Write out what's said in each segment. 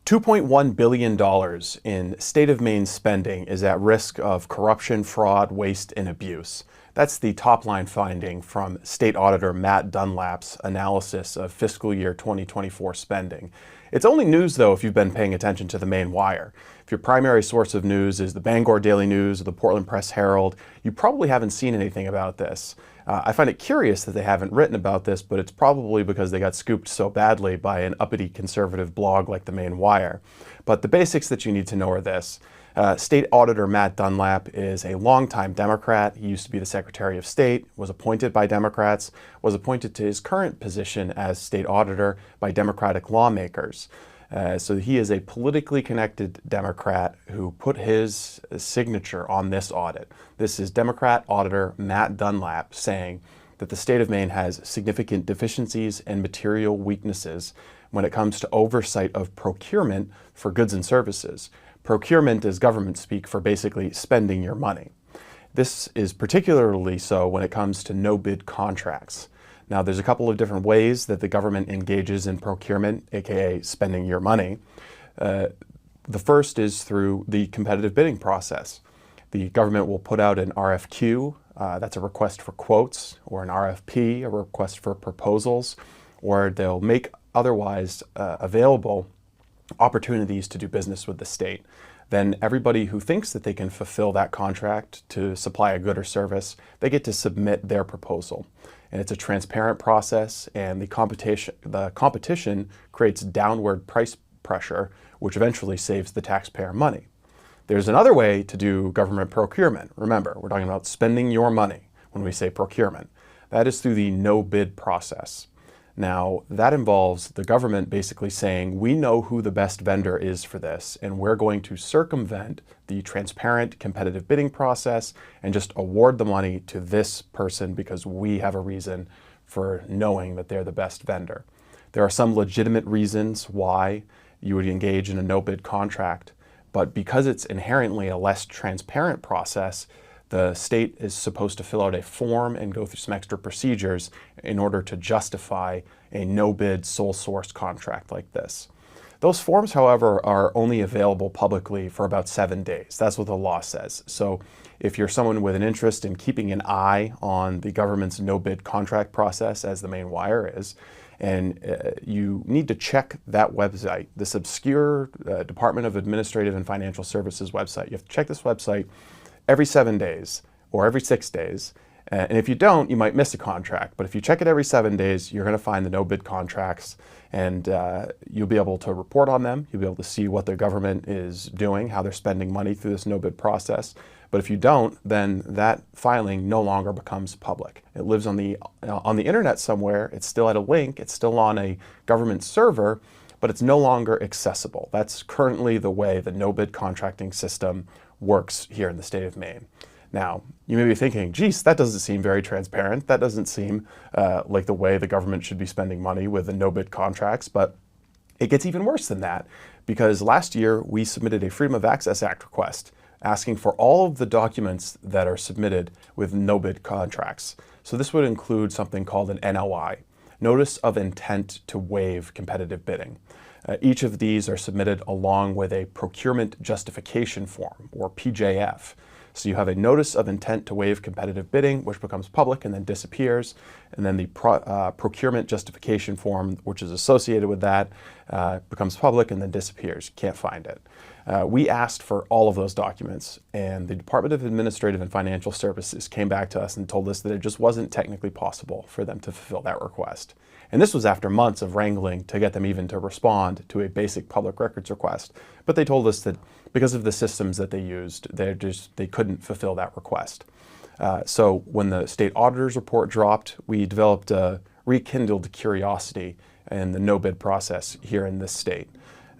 $2.1 billion in state of Maine spending is at risk of corruption, fraud, waste, and abuse. That's the top line finding from State Auditor Matt Dunlap's analysis of fiscal year 2024 spending. It's only news, though, if you've been paying attention to the Maine Wire. If your primary source of news is the Bangor Daily News or the Portland Press Herald, you probably haven't seen anything about this. I find it curious that they haven't written about this, but it's probably because they got scooped so badly by an uppity conservative blog like the Maine Wire. But the basics that you need to know are this. State Auditor Matt Dunlap is a longtime Democrat. He used to be the Secretary of State, was appointed by Democrats, was appointed to his current position as State Auditor by Democratic lawmakers. So he is a politically connected Democrat who put his signature on this audit. This is Democrat Auditor Matt Dunlap saying that the state of Maine has significant deficiencies and material weaknesses when it comes to oversight of procurement for goods and services. Procurement is government speak for basically spending your money. This is particularly so when it comes to no-bid contracts. Now, there's a couple of different ways that the government engages in procurement, aka spending your money. The first is through the competitive bidding process. The government will put out an RFQ, that's a request for quotes, or an RFP, a request for proposals, or they'll make otherwise available opportunities to do business with the state. Then everybody who thinks that they can fulfill that contract to supply a good or service, they get to submit their proposal. And it's a transparent process, and the competition creates downward price pressure, which eventually saves the taxpayer money. There's another way to do government procurement. Remember, we're talking about spending your money when we say procurement. That is through the no-bid process. Now, that involves the government basically saying, we know who the best vendor is for this, and we're going to circumvent the transparent competitive bidding process and just award the money to this person because we have a reason for knowing that they're the best vendor. There are some legitimate reasons why you would engage in a no-bid contract, but because it's inherently a less transparent process, the state is supposed to fill out a form and go through some extra procedures in order to justify a no-bid sole source contract like this. Those forms, however, are only available publicly for about 7 days. That's what the law says. So if you're someone with an interest in keeping an eye on the government's no-bid contract process, as the Maine Wire is, and you need to check that website, this obscure Department of Administrative and Financial Services website. You have to check this website every 7 days or every 6 days. And if you don't, you might miss a contract. But if you check it every 7 days, you're going to find the no-bid contracts, and you'll be able to report on them. You'll be able to see what the government is doing, how they're spending money through this no-bid process. But if you don't, then that filing no longer becomes public. It lives on the internet somewhere. It's still at a link. It's still on a government server, but it's no longer accessible. That's currently the way the no-bid contracting system works here in the state of Maine. Now, you may be thinking, geez, that doesn't seem very transparent. That doesn't seem like the way the government should be spending money with the no-bid contracts, but it gets even worse than that, because last year we submitted a Freedom of Access Act request asking for all of the documents that are submitted with no-bid contracts. So this would include something called an NOI, Notice of Intent to Waive Competitive Bidding. Each of these are submitted along with a procurement justification form, or PJF. So you have a notice of intent to waive competitive bidding, which becomes public and then disappears, and then the procurement justification form, which is associated with that, becomes public and then disappears. You can't find it. We asked for all of those documents, and the Department of Administrative and Financial Services came back to us and told us that it just wasn't technically possible for them to fulfill that request. And this was after months of wrangling to get them even to respond to a basic public records request. But they told us that because of the systems that they used, they couldn't fulfill that request. So when the state auditor's report dropped, we developed a rekindled curiosity in the no-bid process here in this state.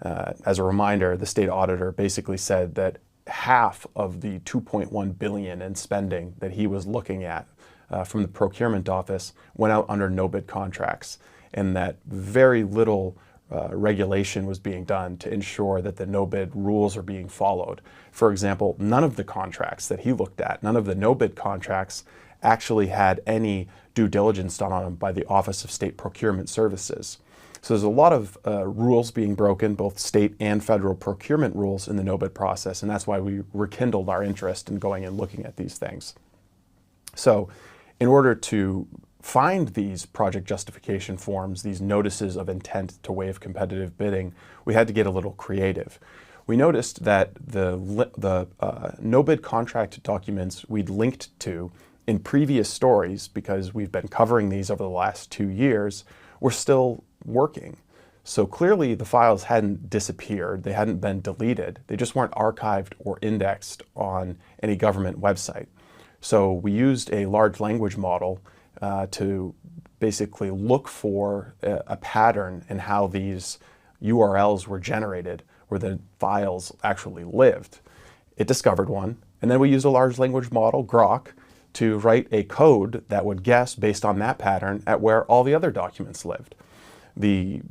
As a reminder, the state auditor basically said that half of the $2.1 billion in spending that he was looking at from the procurement office went out under no-bid contracts, and that very little regulation was being done to ensure that the no-bid rules are being followed. For example, none of the contracts that he looked at, none of the no-bid contracts actually had any due diligence done on them by the Office of State Procurement Services. So there's a lot of rules being broken, both state and federal procurement rules in the no-bid process, and that's why we rekindled our interest in going and looking at these things. So in order to find these project justification forms, these notices of intent to waive competitive bidding, we had to get a little creative. We noticed that the no-bid contract documents we'd linked to in previous stories, because we've been covering these over the last 2 years, were still working. So clearly the files hadn't disappeared, they hadn't been deleted, they just weren't archived or indexed on any government website. So we used a large language model to basically look for a pattern in how these URLs were generated, where the files actually lived. It discovered one, and then we used a large language model, Grok, to write a code that would guess based on that pattern at where all the other documents lived.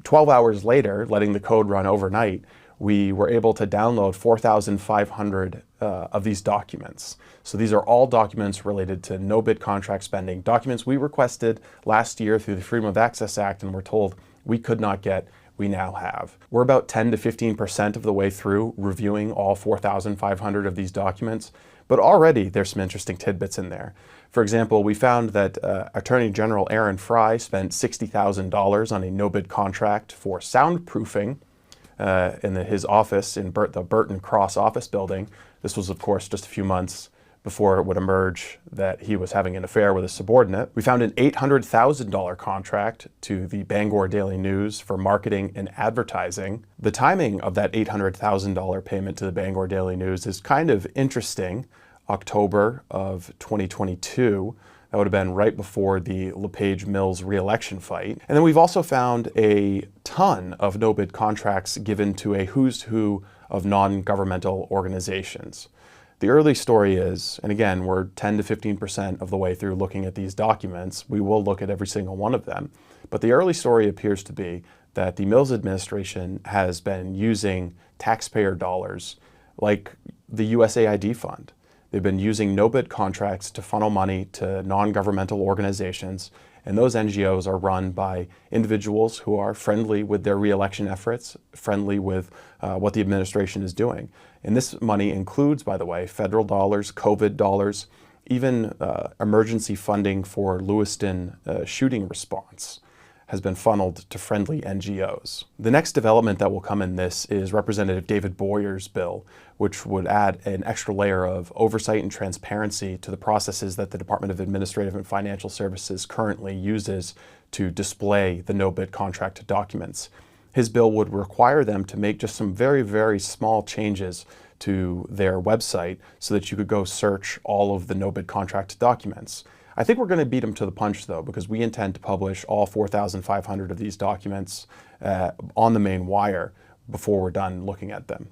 12 hours later, letting the code run overnight, we were able to download 4,500 of these documents. So these are all documents related to no-bid contract spending, documents we requested last year through the Freedom of Access Act and were told we could not get, we now have. We're about 10 to 15% of the way through reviewing all 4,500 of these documents, but already there's some interesting tidbits in there. For example, we found that Attorney General Aaron Fry spent $60,000 on a no-bid contract for soundproofing in his office in the Burton Cross office building. This was, of course, just a few months before it would emerge that he was having an affair with a subordinate. We found an $800,000 contract to the Bangor Daily News for marketing and advertising. The timing of that $800,000 payment to the Bangor Daily News is kind of interesting. October of 2022. That would have been right before the LePage Mills re-election fight. And then we've also found a ton of no-bid contracts given to a who's who of non-governmental organizations. The early story is, and again, we're 10 to 15% of the way through looking at these documents. We will look at every single one of them. But the early story appears to be that the Mills administration has been using taxpayer dollars like the USAID fund. They've been using no-bid contracts to funnel money to non-governmental organizations, and those NGOs are run by individuals who are friendly with their re-election efforts, friendly with what the administration is doing. And this money includes, by the way, federal dollars, COVID dollars, even emergency funding for Lewiston shooting response has been funneled to friendly NGOs. The next development that will come in this is Representative David Boyer's bill, which would add an extra layer of oversight and transparency to the processes that the Department of Administrative and Financial Services currently uses to display the no-bid contract documents. His bill would require them to make just some very, very small changes to their website so that you could go search all of the no-bid contract documents. I think we're going to beat them to the punch, though, because we intend to publish all 4,500 of these documents on the Maine Wire before we're done looking at them.